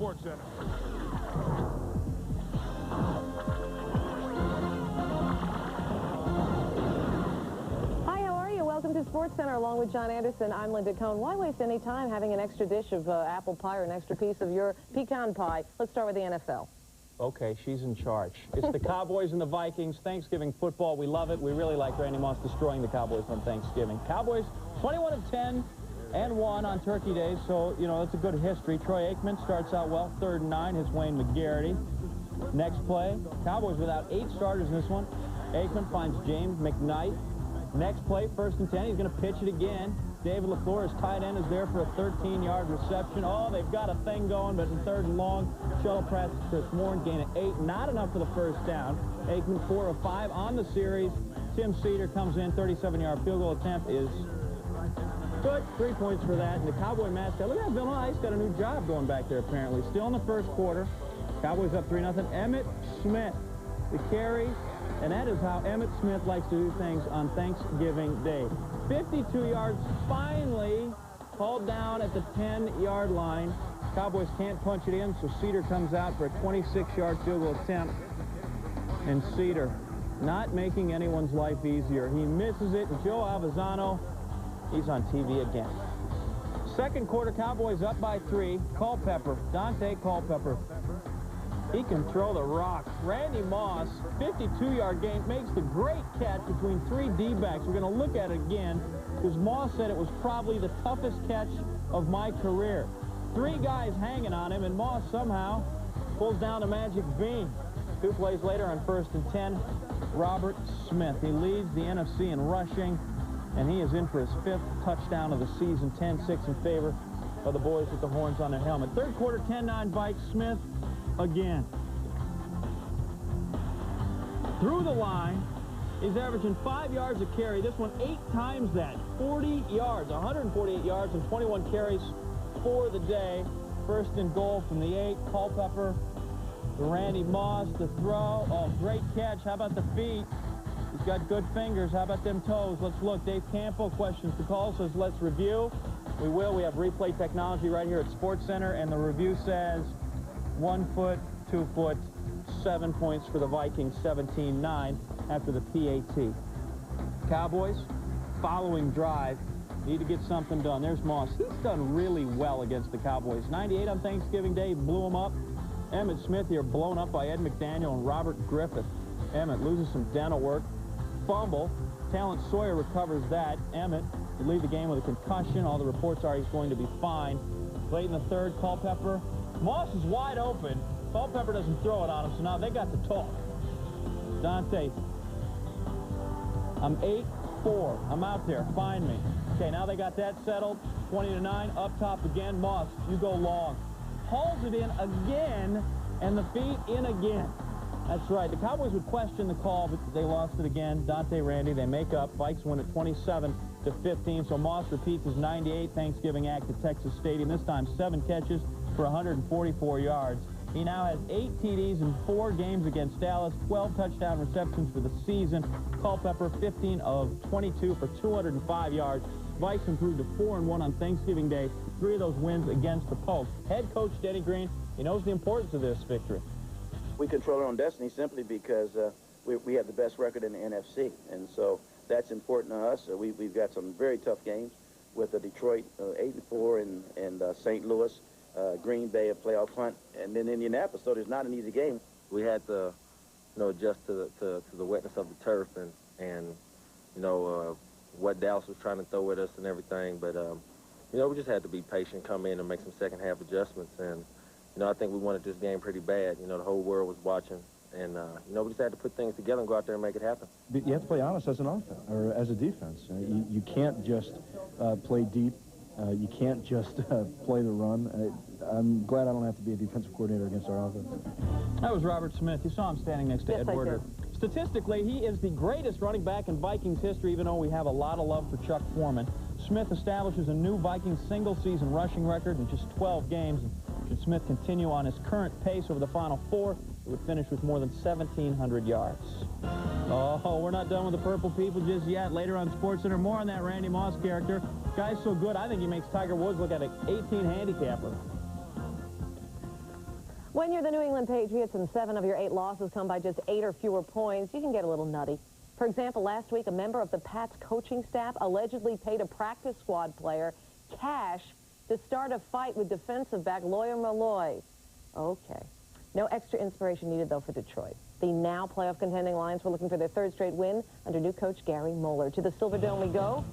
SportsCenter. Welcome to SportsCenter along with John Anderson. I'm Linda Cohn. Why waste any time having an extra dish of apple pie or an extra piece of your pecan pie? Let's start with the NFL. Okay, she's in charge. It's the Cowboys and the Vikings. Thanksgiving football. We love it. We really like Randy Moss destroying the Cowboys on Thanksgiving. Cowboys 21 of 10 and 1 on Turkey Day, so, you know, it's a good history. Troy Aikman starts out well, 3rd and 9. His Wayne McGarity. Next play, Cowboys without 8 starters in this one. Aikman finds James McKnight. Next play, 1st and 10. He's going to pitch it again. David LaFleur, his tight end, is there for a 13-yard reception. Oh, they've got a thing going, but it's 3rd and long. Shuttle pass to Chris Warren, gain of 8. Not enough for the first down. Aikman 4 of 5 on the series. Tim Cedar comes in, 37-yard field goal attempt is good. 3 points for that. And the Cowboy mascot, look at that, Bill Ice got a new job going back there apparently. Still in the first quarter. Cowboys up 3-0. Emmitt Smith, the carry. And that is how Emmitt Smith likes to do things on Thanksgiving Day. 52 yards, finally hauled down at the 10-yard line. Cowboys can't punch it in, so Cedar comes out for a 26-yard field goal attempt. And Cedar not making anyone's life easier. He misses it, and Joe Avizano, he's on TV again. Second quarter, Cowboys up by 3. Culpepper, Dante Culpepper. He can throw the rock. Randy Moss, 52-yard gain, makes the great catch between 3 D-backs. We're going to look at it again because Moss said it was probably the toughest catch of my career. 3 guys hanging on him, and Moss somehow pulls down the magic beam. 2 plays later on 1st and 10, Robert Smith. He leads the NFC in rushing, and he is in for his 5th touchdown of the season, 10-6 in favor of the boys with the horns on their helmet. Third quarter, 10-9 Vikes. Smith again. Through the line, he's averaging 5 yards a carry. This one 8 times that. 40 yards, 148 yards and 21 carries for the day. 1st and goal from the 8. Culpepper, Randy Moss, the throw. Oh, great catch. How about the feet? He's got good fingers. How about them toes? Let's look. Dave Campo questions the call, says let's review. We will. We have replay technology right here at SportsCenter, and the review says 1 foot, 2 foot, 7 points for the Vikings, 17-9 after the PAT. Cowboys, following drive, need to get something done. There's Moss. He's done really well against the Cowboys. 98 on Thanksgiving Day, blew him up. Emmitt Smith here blown up by Ed McDaniel and Robert Griffith. Emmitt loses some dental work. Fumble. Talent Sawyer recovers that. Emmitt will leave the game with a concussion. All the reports are he's going to be fine. Late in the third, Culpepper. Moss is wide open. Culpepper doesn't throw it on him, so now they got to talk. Dante, I'm 8-4. I'm out there. Find me. Okay, now they got that settled. 20-9. Up top again. Moss, you go long. Hauls it in again, and the feet in again. That's right. The Cowboys would question the call, but they lost it again. Dante, Randy, they make up. Vikes win at 27-15. So Moss repeats his 98 Thanksgiving act at Texas Stadium. This time 7 catches for 144 yards. He now has 8 TDs in 4 games against Dallas, 12 touchdown receptions for the season. Culpepper, 15 of 22 for 205 yards. Vikes improved to 4-1 on Thanksgiving Day. 3 of those wins against the Pokes. Head coach Denny Green, he knows the importance of this victory. We control our own destiny simply because we have the best record in the NFC, and so that's important to us. We've got some very tough games with Detroit 8-4 and St. Louis. Green Bay, a playoff hunt, and then Indianapolis, so there's not an easy game. We had to, adjust to the wetness of the turf and what Dallas was trying to throw at us and everything, but, we just had to be patient, come in and make some second-half adjustments, and, I think we wanted this game pretty bad. The whole world was watching, and, we just had to put things together and go out there and make it happen. But you have to play honest as an offense, or as a defense. You can't just play deep. You can't just play the run. I'm glad I don't have to be a defensive coordinator against our offense. That was Robert Smith. You saw him standing next to Ed Werder. Statistically, he is the greatest running back in Vikings history, even though we have a lot of love for Chuck Foreman. Smith establishes a new Vikings single-season rushing record in just 12 games. Should Smith continue on his current pace over the final 4, it would finish with more than 1,700 yards. Oh, we're not done with the purple people just yet. Later on SportsCenter, more on that Randy Moss character. Guy's so good, I think he makes Tiger Woods look at an 18 handicapper. When you're the New England Patriots and 7 of your 8 losses come by just 8 or fewer points, you can get a little nutty. For example, last week, a member of the Pats coaching staff allegedly paid a practice squad player cash to start a fight with defensive back Lawyer Malloy. Okay. No extra inspiration needed, though, for Detroit. The now playoff contending Lions were looking for their 3rd straight win under new coach Gary Moeller. To the Silverdome we go.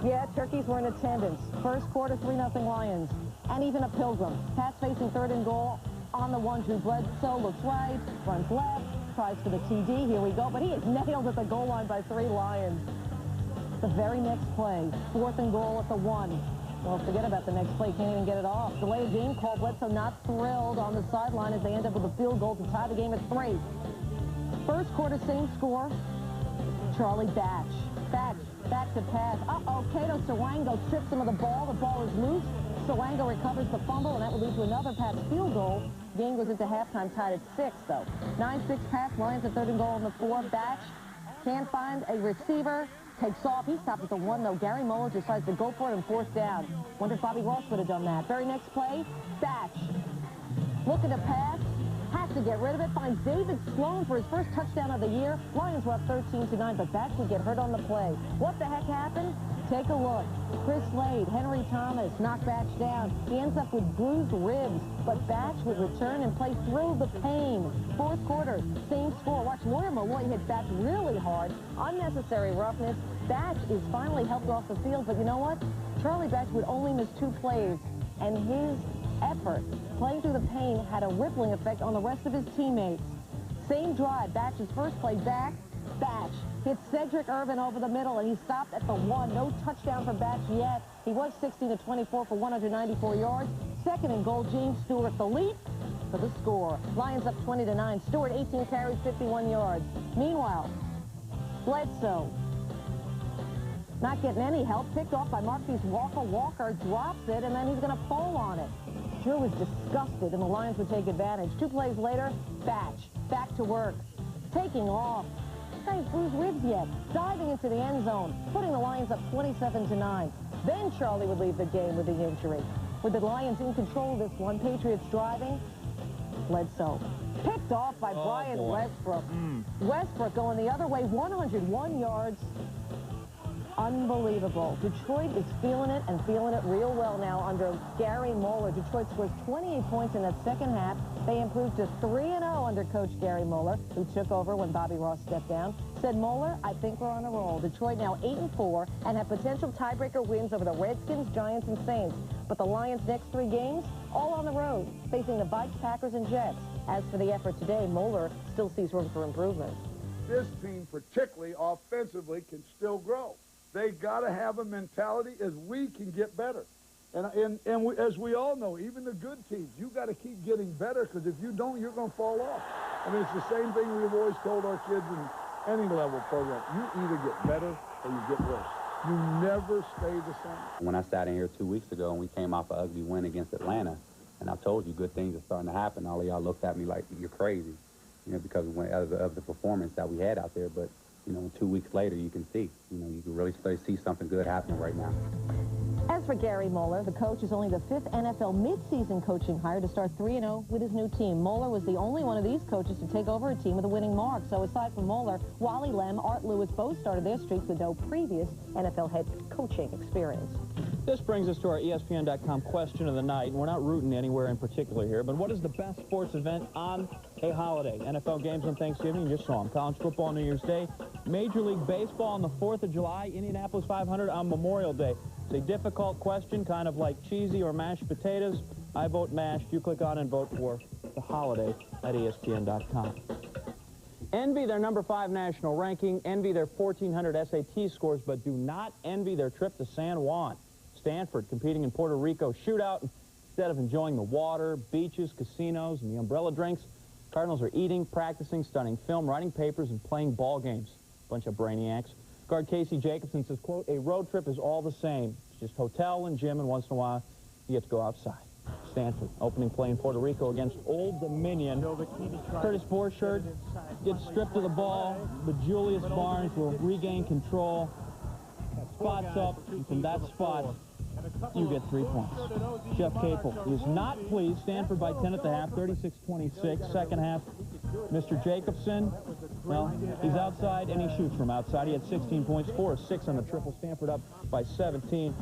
Yeah, turkeys were in attendance. First quarter, 3-0 Lions. And even a Pilgrim. Pats facing 3rd and goal. On the 1, Drew Bledsoe looks right, runs left, tries for the TD. Here we go. But he is nailed at the goal line by 3 Lions. The very next play, 4th and goal at the 1. Well, forget about the next play. Can't even get it off. Delayed game call. Bledsoe not thrilled on the sideline as they end up with a field goal to tie the game at 3. First quarter, same score. Charlie Batch. Batch, back to pass. Uh-oh, Cato Sawango strips him of the ball. The ball is loose. Sawango recovers the fumble, and that will lead to another Pats field goal. Game goes into halftime tied at 6, though. 9-6 Pats. Lions at 3rd and goal on the 4. Batch can't find a receiver. Takes off. He stopped at the 1, though. Gary Moeller decides to go for it and 4th down. Wonder if Bobby Ross would have done that. Very next play, Batch. Looking to pass. Has to get rid of it. Finds David Sloan for his first touchdown of the year. Lions were up 13-9, but Batch would get hurt on the play. What the heck happened? Take a look. Chris Slade, Henry Thomas knock Batch down. He ends up with bruised ribs, but Batch would return and play through the pain. 4th quarter, same score. Watch Lawyer Malloy hit Batch really hard. Unnecessary roughness. Batch is finally helped off the field, but you know what? Charlie Batch would only miss 2 plays, and his effort playing through the pain had a rippling effect on the rest of his teammates. Same drive. Batch's first play back. Batch hits Cedric Irvin over the middle, and he stopped at the 1. No touchdown for Batch yet. He was 16-24 for 194 yards. 2nd and goal, James Stewart, the leap for the score. Lions up 20-9. Stewart, 18 carries, 51 yards. Meanwhile, Bledsoe not getting any help. Picked off by Marquise Walker. Walker drops it, and then he's going to fall on it. Drew was disgusted, and the Lions would take advantage. 2 plays later, Batch back to work. Taking off. Guy's bruised ribs yet. Diving into the end zone, putting the Lions up 27-9. Then Charlie would leave the game with the injury. With the Lions in control of this one, Patriots driving. Bledsoe picked off by Brian Westbrook. Westbrook going the other way, 101 yards. Unbelievable. Detroit is feeling it and feeling it real well now under Gary Moeller. Detroit scores 28 points in that second half. They improved to 3-0 under Coach Gary Moeller, who took over when Bobby Ross stepped down. Said Moeller, I think we're on a roll. Detroit now 8-4 and have potential tiebreaker wins over the Redskins, Giants, and Saints. But the Lions' next 3 games, all on the road, facing the Vikes, Packers, and Jets. As for the effort today, Moeller still sees room for improvement. This team, particularly offensively, can still grow. They got to have a mentality as we can get better. And we, as we all know, even the good teams, you got to keep getting better, because if you don't, you're going to fall off. I mean, it's the same thing we've always told our kids in any level program. You either get better or you get worse. You never stay the same. When I sat in here 2 weeks ago and we came off an ugly win against Atlanta, and I told you good things are starting to happen, all of y'all looked at me like you're crazy, you know, because of the performance that we had out there. But you know, 2 weeks later, you can see, you know, you can really see something good happening right now. As for Gary Moeller, the coach is only the 5th NFL midseason coaching hire to start 3-0 with his new team. Moeller was the only one of these coaches to take over a team with a winning mark. So aside from Moeller, Wally Lem, Art Lewis both started their streaks with no previous NFL head coaching experience. This brings us to our ESPN.com question of the night. We're not rooting anywhere in particular here, but what is the best sports event on a holiday? NFL games on Thanksgiving, you just saw them. College football on New Year's Day. Major League Baseball on the 4th of July. Indianapolis 500 on Memorial Day. It's a difficult question, kind of like cheesy or mashed potatoes. I vote mashed. You click on and vote for the holiday at ESPN.com. Envy their number 5 national ranking. Envy their 1,400 SAT scores, but do not envy their trip to San Juan. Stanford competing in Puerto Rico shootout. Instead of enjoying the water, beaches, casinos, and the umbrella drinks, Cardinals are eating, practicing, studying film, writing papers, and playing ball games. Bunch of brainiacs. Guard Casey Jacobson says, quote, a road trip is all the same. It's just hotel and gym, and once in a while, you get to go outside. Stanford opening play in Puerto Rico against Old Dominion. Curtis Borchardt gets stripped of the ball, but Julius Barnes will regain control. Spots up, and from that spot, you get 3 points. Jeff Capel is not pleased. Stanford by 10 at the half, 36-26. Second half, Mr. Jacobson, well, he's outside and he shoots from outside. He had 16 points, 4 of 6 on the triple. Stanford up by 17.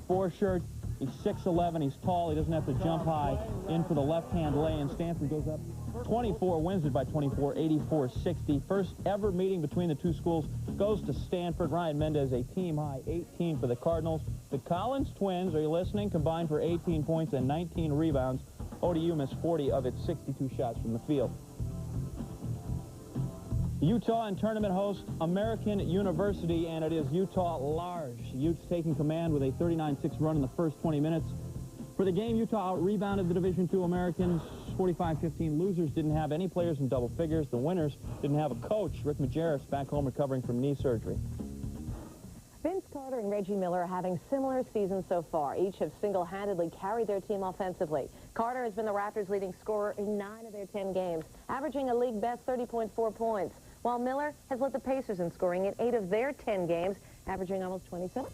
Forshirt, he's 6'11", he's tall, he doesn't have to jump high. In for the left-hand lay, and Stanford goes up 24, wins it by 24, 84-60. First ever meeting between the two schools goes to Stanford. Ryan Mendez, a team-high 18 for the Cardinals. The Collins twins, are you listening, combined for 18 points and 19 rebounds. ODU missed 40 of its 62 shots from the field. Utah and tournament host American University, and it is Utah large. Utes taking command with a 39-6 run in the first 20 minutes. For the game, Utah out-rebounded the Division II Americans 45-15. Losers didn't have any players in double figures. The winners didn't have a coach. Rick Majerus back home recovering from knee surgery. Vince Carter and Reggie Miller are having similar seasons so far. Each have single-handedly carried their team offensively. Carter has been the Raptors' leading scorer in 9 of their 10 games, averaging a league-best 30.4 points, while Miller has led the Pacers in scoring in 8 of their 10 games, averaging almost 27